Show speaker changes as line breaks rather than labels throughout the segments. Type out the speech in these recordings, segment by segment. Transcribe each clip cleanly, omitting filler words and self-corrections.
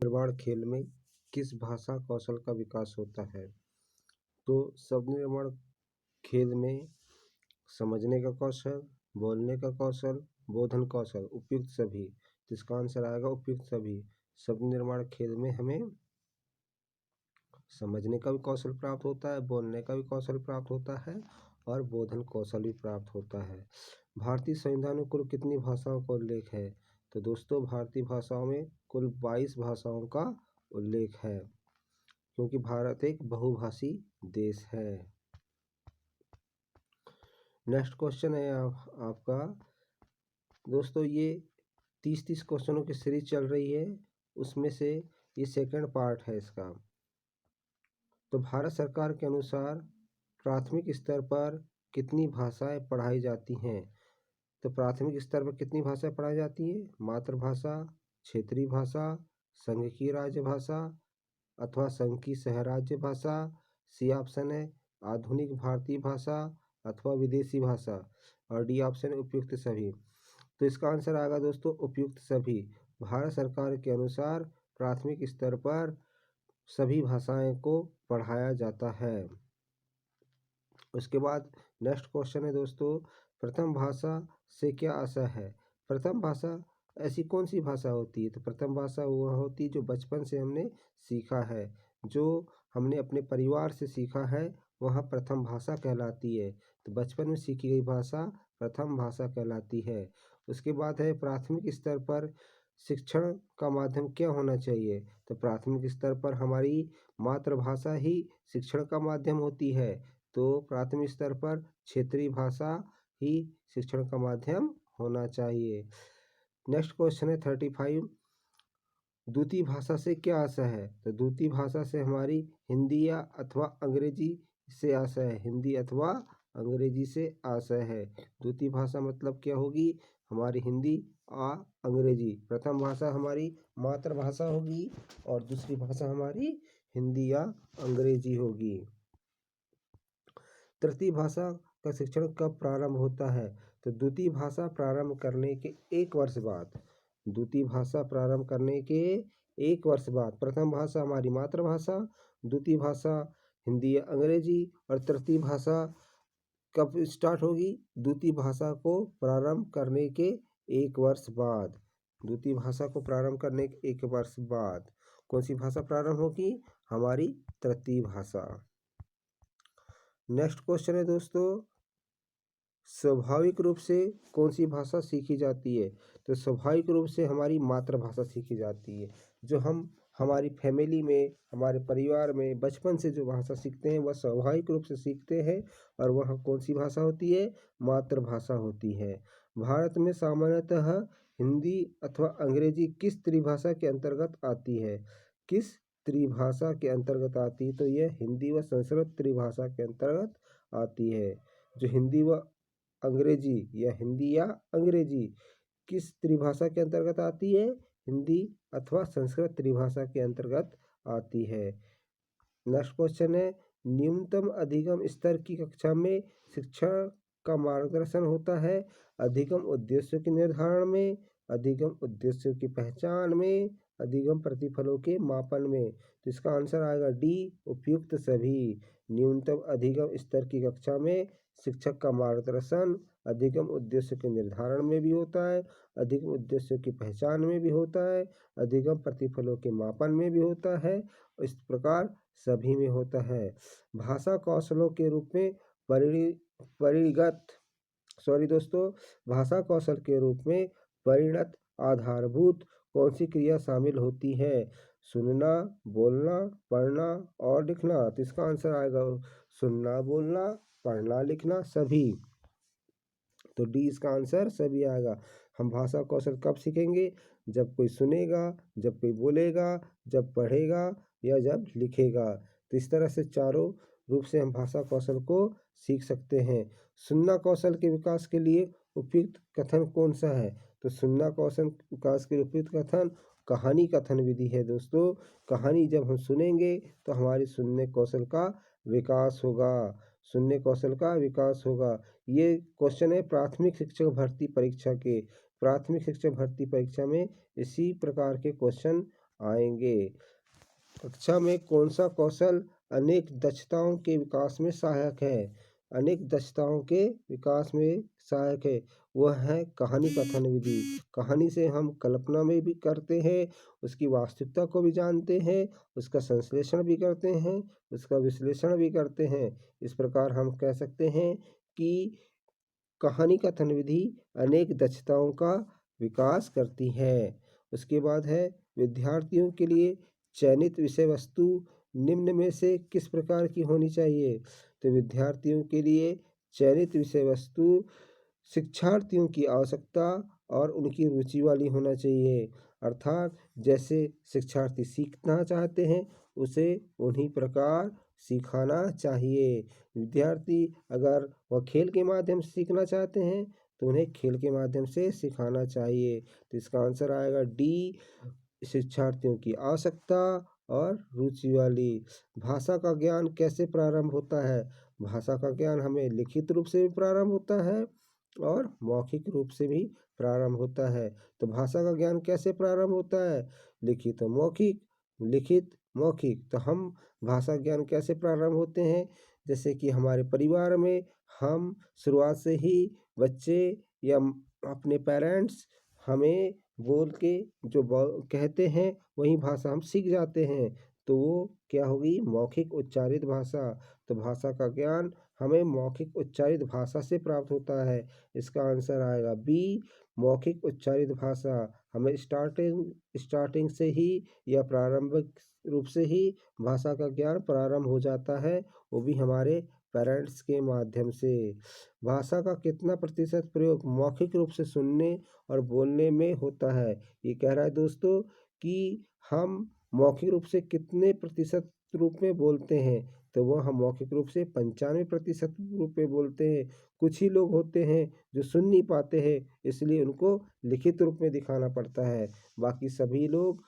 निर्माण खेल में किस भाषा कौशल का विकास होता है? तो शब्द निर्माण खेल में समझने का कौशल, बोलने का कौशल, बोधन कौशल, उपयुक्त सभी। तो इसका आंसर आएगा उपयुक्त सभी। शब्द निर्माण खेल में हमें समझने का भी कौशल प्राप्त होता है, बोलने का भी कौशल प्राप्त होता है और बोधन कौशल भी प्राप्त होता है। भारतीय संविधान में कुल कितनी भाषाओं का उल्लेख है? तो दोस्तों भारतीय भाषाओं में कुल 22 भाषाओं का उल्लेख है, क्योंकि भारत एक बहुभाषी देश है। नेक्स्ट क्वेश्चन है आपका दोस्तों, ये 30 क्वेश्चनों की सीरीज चल रही है, उसमें से ये सेकंड पार्ट है इसका। तो भारत सरकार के अनुसार प्राथमिक स्तर पर कितनी भाषाएं पढ़ाई जाती हैं? तो प्राथमिक स्तर पर कितनी भाषाएं पढ़ाई जाती हैं? मातृभाषा, क्षेत्रीय भाषा, संघ की राज्य भाषा अथवा संघ की सहराज्य भाषा। सी ऑप्शन है आधुनिक भारतीय भाषा अथवा विदेशी भाषा और डी ऑप्शन है उपयुक्त सभी। तो इसका आंसर आएगा दोस्तों उपयुक्त सभी। भारत सरकार के अनुसार प्राथमिक स्तर पर सभी भाषाएं को पढ़ाया जाता है। उसके बाद नेक्स्ट क्वेश्चन है दोस्तों, प्रथम भाषा से क्या आशय है? प्रथम भाषा ऐसी कौन सी भाषा होती है? तो प्रथम भाषा वह होती है जो बचपन से हमने सीखा है, जो हमने अपने परिवार से सीखा है, वह प्रथम भाषा कहलाती है। तो बचपन में सीखी गई भाषा प्रथम भाषा कहलाती है। उसके बाद है प्राथमिक स्तर पर शिक्षण का माध्यम क्या होना चाहिए? तो प्राथमिक स्तर पर हमारी मातृभाषा ही शिक्षण का माध्यम होती है। तो प्राथमिक स्तर पर क्षेत्रीय भाषा ही शिक्षण का माध्यम होना चाहिए। नेक्स्ट क्वेश्चन है 35, द्वितीय भाषा से क्या आशय है? तो द्वितीय भाषा से हमारी हिंदी या अथवा अंग्रेजी से आशय है, हिंदी अथवा अंग्रेजी से आशय है। द्वितीय भाषा मतलब क्या होगी? हमारी हिंदी और अंग्रेजी। प्रथम भाषा हमारी मातृभाषा होगी और दूसरी भाषा हमारी हिंदी या अंग्रेजी होगी। तृतीय भाषा का शिक्षण कब प्रारंभ होता है? तो द्वितीय भाषा प्रारंभ करने के 1 वर्ष बाद, द्वितीय भाषा प्रारंभ करने के 1 वर्ष बाद प्रथम भाषा हमारी मातृभाषा, द्वितीय भाषा हिंदी या अंग्रेजी और तृतीय भाषा कब स्टार्ट होगी? द्वितीय भाषा को प्रारंभ करने के 1 वर्ष बाद। द्वितीय भाषा को प्रारंभ करने के 1 वर्ष बाद कौन सी भाषा प्रारंभ होगी? हमारी तृतीय भाषा। नेक्स्ट क्वेश्चन है दोस्तों, स्वाभाविक रूप से कौन सी भाषा सीखी जाती है? तो स्वाभाविक रूप से हमारी मातृभाषा सीखी जाती है। जो हम हमारी फैमिली में, हमारे परिवार में बचपन से जो भाषा सीखते हैं वह स्वाभाविक रूप से सीखते हैं और वह कौन सी भाषा होती है? मातृभाषा होती है। भारत में सामान्यतः हिंदी अथवा अंग्रेजी किस त्रिभाषा के अंतर्गत आती है? किस त्रिभाषा के अंतर्गत आती है? तो यह हिंदी व संस्कृत त्रिभाषा के अंतर्गत आती है। जो हिंदी व अंग्रेजी या हिंदी या अंग्रेजी किस त्रिभाषा के अंतर्गत आती है? हिंदी अथवा संस्कृत त्रिभाषा के अंतर्गत आती है। नेक्स्ट क्वेश्चन है, न्यूनतम अधिगम स्तर की कक्षा में शिक्षण का मार्गदर्शन होता है अधिगम उद्देश्यों के निर्धारण में, अधिगम उद्देश्यों की पहचान में, अधिगम प्रतिफलों के मापन में। तो इसका आंसर आएगा डी उपयुक्त सभी। न्यूनतम अधिगम स्तर की कक्षा में शिक्षक का मार्गदर्शन अधिगम उद्देश्य के निर्धारण में भी होता है, अधिगम उद्देश्यों की पहचान में भी होता है, अधिगम प्रतिफलों के मापन में भी होता है, इस प्रकार सभी में होता है। भाषा कौशलों के रूप में भाषा कौशल के रूप में परिणत आधारभूत कौन सी क्रिया शामिल होती है? सुनना, बोलना, पढ़ना और लिखना। तो इसका आंसर आएगा सुनना, बोलना, पढ़ना, लिखना सभी। तो डी इसका आंसर सभी आएगा। हम भाषा कौशल कब सीखेंगे? जब कोई सुनेगा, जब कोई बोलेगा, जब पढ़ेगा या जब लिखेगा। तो इस तरह से चारों रूप से हम भाषा कौशल को सीख सकते हैं। सुनना कौशल के विकास के लिए उपयुक्त कथन कौन सा है? तो सुनना कौशल विकास के उपयुक्त कथन कहानी कथन विधि है दोस्तों। कहानी जब हम सुनेंगे तो हमारे सुनने कौशल का विकास होगा, सुनने कौशल का विकास होगा। ये क्वेश्चन है प्राथमिक शिक्षक भर्ती परीक्षा के। प्राथमिक शिक्षक भर्ती परीक्षा में इसी प्रकार के क्वेश्चन आएंगे। कक्षा में कौन सा कौशल अनेक दक्षताओं के विकास में सहायक है? अनेक दक्षताओं के विकास में सहायक है, वह है कहानी कथन विधि। कहानी से हम कल्पना में भी करते हैं, उसकी वास्तविकता को भी जानते हैं, उसका संश्लेषण भी करते हैं, उसका विश्लेषण भी करते हैं। इस प्रकार हम कह सकते हैं कि कहानी कथन विधि अनेक दक्षताओं का विकास करती है। उसके बाद है विद्यार्थियों के लिए चयनित विषय वस्तु निम्न में से किस प्रकार की होनी चाहिए? तो विद्यार्थियों के लिए चयनित विषय वस्तु शिक्षार्थियों की आवश्यकता और उनकी रुचि वाली होना चाहिए। अर्थात जैसे शिक्षार्थी सीखना चाहते हैं उसे उन्हीं प्रकार सिखाना चाहिए। विद्यार्थी अगर वह खेल के माध्यम से सीखना चाहते हैं तो उन्हें खेल के माध्यम से सिखाना चाहिए। तो इसका आंसर आएगा डी, शिक्षार्थियों की आवश्यकता और रुचि वाली। भाषा का ज्ञान कैसे प्रारंभ होता है? भाषा का ज्ञान हमें लिखित रूप से भी प्रारंभ होता है और मौखिक रूप से भी प्रारंभ होता है। तो भाषा का ज्ञान कैसे प्रारंभ होता है? लिखित और मौखिक, लिखित मौखिक। तो हम भाषा ज्ञान कैसे प्रारंभ होते हैं? जैसे कि हमारे परिवार में हम शुरुआत से ही बच्चे या अपने पेरेंट्स हमें बोल के जो कहते हैं वही भाषा हम सीख जाते हैं, तो वो क्या होगी? मौखिक उच्चारित भाषा। तो भाषा का ज्ञान हमें मौखिक उच्चारित भाषा से प्राप्त होता है। इसका आंसर आएगा बी, मौखिक उच्चारित भाषा। हमें स्टार्टिंग से ही या प्रारंभिक रूप से ही भाषा का ज्ञान प्रारंभ हो जाता है, वो भी हमारे पेरेंट्स के माध्यम से। भाषा का कितना प्रतिशत प्रयोग मौखिक रूप से सुनने और बोलने में होता है? ये कह रहा है दोस्तों कि हम मौखिक रूप से कितने प्रतिशत रूप में बोलते हैं? तो वह हम मौखिक रूप से 95% रूप में बोलते हैं। कुछ ही लोग होते हैं जो सुन नहीं पाते हैं, इसलिए उनको लिखित रूप में दिखाना पड़ता है। बाकी सभी लोग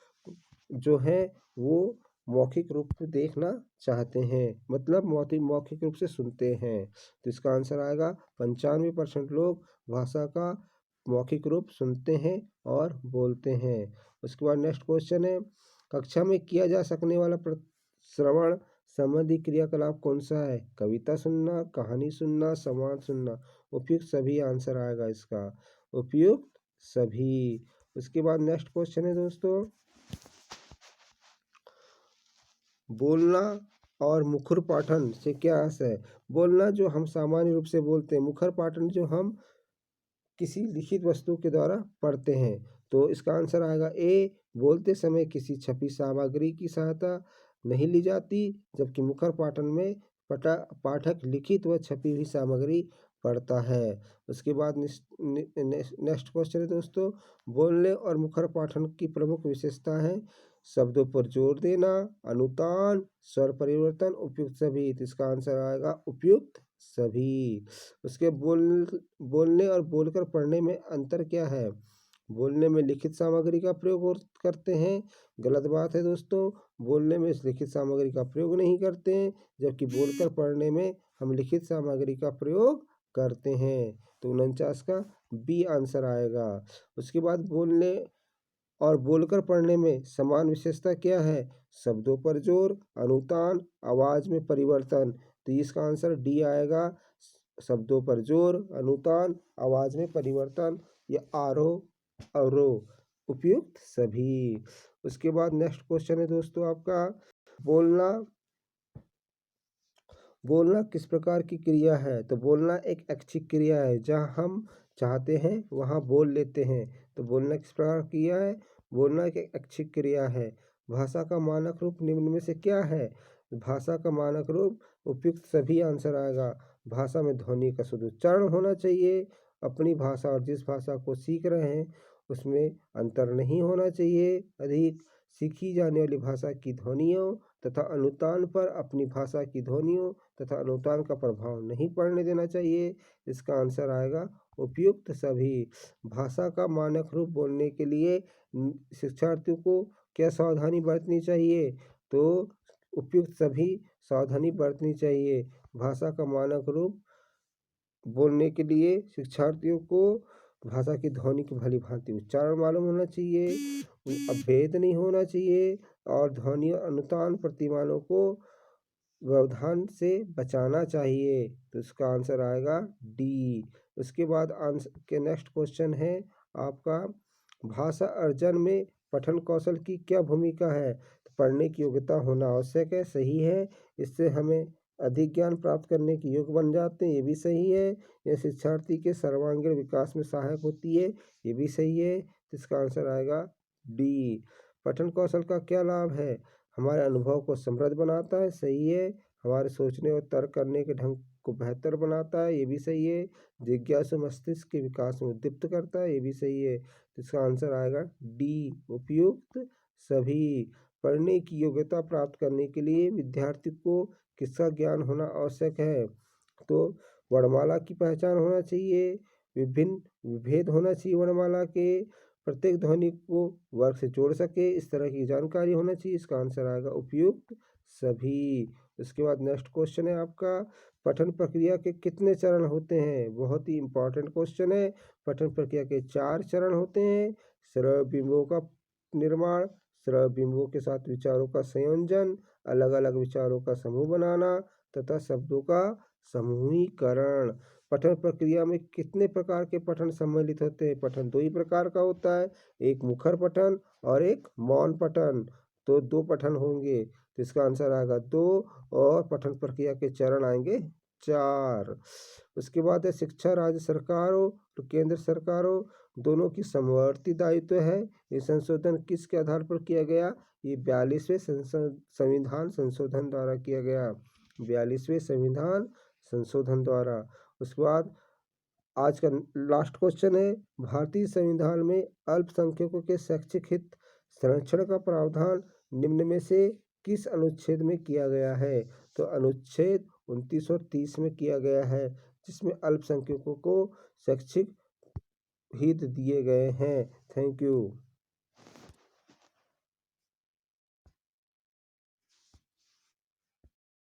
जो हैं वो मौखिक रूप से देखना चाहते हैं, मतलब मौखिक रूप से सुनते हैं। तो इसका आंसर आएगा 95% लोग भाषा का मौखिक रूप सुनते हैं और बोलते हैं। उसके बाद नेक्स्ट क्वेश्चन है, कक्षा में किया जा सकने वाला श्रवण संबंधी क्रियाकलाप कौन सा है? कविता सुनना, कहानी सुनना, संवाद सुनना। उपयुक्त सभी आंसर आएगा इसका, उपयुक्त सभी। उसके बाद नेक्स्ट क्वेश्चन है दोस्तों, बोलना और मुखर पाठन से क्या अर्थ है? बोलना जो हम सामान्य रूप से बोलते हैं, मुखर पाठन जो हम किसी लिखित वस्तु के द्वारा पढ़ते हैं। तो इसका आंसर आएगा ए, बोलते समय किसी छपी सामग्री की सहायता नहीं ली जाती, जबकि मुखर पाठन में पाठक लिखित व छपी हुई सामग्री पढ़ता है। उसके बाद नेक्स्ट क्वेश्चन है दोस्तों, बोलने और मुखर पाठन की प्रमुख विशेषता है शब्दों पर जोर देना, अनुतान, स्वर परिवर्तन, उपयुक्त सभी। तो इसका आंसर आएगा उपयुक्त सभी। उसके बोलने और बोलकर पढ़ने में अंतर क्या है? बोलने में लिखित सामग्री का प्रयोग करते हैं, गलत बात है दोस्तों। बोलने में लिखित सामग्री का प्रयोग नहीं करते हैं, जबकि बोलकर पढ़ने में हम लिखित सामग्री का प्रयोग करते हैं। तो 49 का बी आंसर आएगा। उसके बाद बोलने और बोलकर पढ़ने में समान विशेषता क्या है? शब्दों पर जोर, अनुतान, आवाज में परिवर्तन। तो इसका आंसर डी आएगा, शब्दों पर जोर, अनुतान, आवाज में परिवर्तन, या आरोह अवरोह, उपयुक्त सभी। उसके बाद नेक्स्ट क्वेश्चन है दोस्तों आपका, बोलना किस प्रकार की क्रिया है? तो बोलना एक ऐच्छिक क्रिया है, जहाँ हम चाहते हैं वहाँ बोल लेते हैं। तो बोलना किस प्रकार की क्रिया है? बोलना एक ऐच्छिक क्रिया है। भाषा का मानक रूप निम्न में से क्या है? भाषा का मानक रूप उपयुक्त सभी आंसर आएगा। भाषा में ध्वनि का शुद्ध उच्चारण होना चाहिए। अपनी भाषा और जिस भाषा को सीख रहे हैं उसमें अंतर नहीं होना चाहिए। अधिक सीखी जाने वाली भाषा की ध्वनियों तथा अनुतान पर अपनी भाषा की ध्वनियों तथा अनुतान का प्रभाव नहीं पड़ने देना चाहिए। इसका आंसर आएगा उपयुक्त सभी। भाषा का मानक रूप बोलने के लिए शिक्षार्थियों को क्या सावधानी बरतनी चाहिए? तो उपयुक्त सभी सावधानी बरतनी चाहिए। भाषा का मानक रूप बोलने के लिए शिक्षार्थियों को भाषा की ध्वनि की भली भांति उच्चारण मालूम होना चाहिए। भेद नहीं होना चाहिए और ध्वनि और अनुतान प्रतिमानों को व्यवधान से बचाना चाहिए। तो इसका आंसर आएगा डी। उसके बाद आंसर के नेक्स्ट क्वेश्चन है आपका, भाषा अर्जन में पठन कौशल की क्या भूमिका है? तो पढ़ने की योग्यता होना आवश्यक है, सही है। इससे हमें अधिक ज्ञान प्राप्त करने के योग्य बन जाते हैं, ये भी सही है। यह शिक्षार्थी के सर्वांगीण विकास में सहायक होती है, ये भी सही है। तो इसका आंसर आएगा डी। पठन कौशल का क्या लाभ है? हमारे अनुभव को समृद्ध बनाता है, सही है। हमारे सोचने और तर्क करने के ढंग को बेहतर बनाता है, ये भी सही है। जिज्ञासु मस्तिष्क के विकास में उद्दीप्त करता है, ये भी सही है। तो इसका आंसर आएगा डी, उपयुक्त सभी। पढ़ने की योग्यता प्राप्त करने के लिए विद्यार्थी को किसका ज्ञान होना आवश्यक है? तो वर्णमाला की पहचान होना चाहिए, विभिन्न विभेद होना चाहिए वर्णमाला के, प्रत्येक ध्वनि को वर्ग से जोड़ सके, इस तरह की जानकारी होना चाहिए। इसका आंसर आएगा उपयुक्त सभी। उसके बाद नेक्स्ट क्वेश्चन है आपका, पठन प्रक्रिया के कितने चरण होते हैं? बहुत ही इंपॉर्टेंट क्वेश्चन है। पठन प्रक्रिया के 4 चरण होते हैं। श्रव्य बिंबों का निर्माण, श्रव्य बिंबों के साथ विचारों का संयोजन, अलग अलग विचारों का समूह बनाना तथा शब्दों का समूहीकरण। पठन प्रक्रिया में कितने प्रकार के पठन सम्मिलित होते हैं? पठन 2 ही प्रकार का होता है, एक मुखर पठन और एक मौन पठन। तो 2 पठन होंगे, तो इसका आंसर आएगा 2। और पठन प्रक्रिया के चरण आएंगे 4। उसके बाद है शिक्षा राज्य सरकारों तो केंद्र सरकारों दोनों की समवर्ती दायित्व है। ये संशोधन किसके आधार पर किया गया? ये 42वें संविधान संशोधन द्वारा किया गया, 42वें संविधान संशोधन द्वारा। उसके बाद आज का लास्ट क्वेश्चन है, भारतीय संविधान में अल्पसंख्यकों के शैक्षिक हित संरक्षण का प्रावधान निम्न में से किस अनुच्छेद में किया गया है? तो अनुच्छेद 29 और 30 में किया गया है, जिसमें अल्पसंख्यकों को शैक्षिक हित दिए गए हैं। Thank you.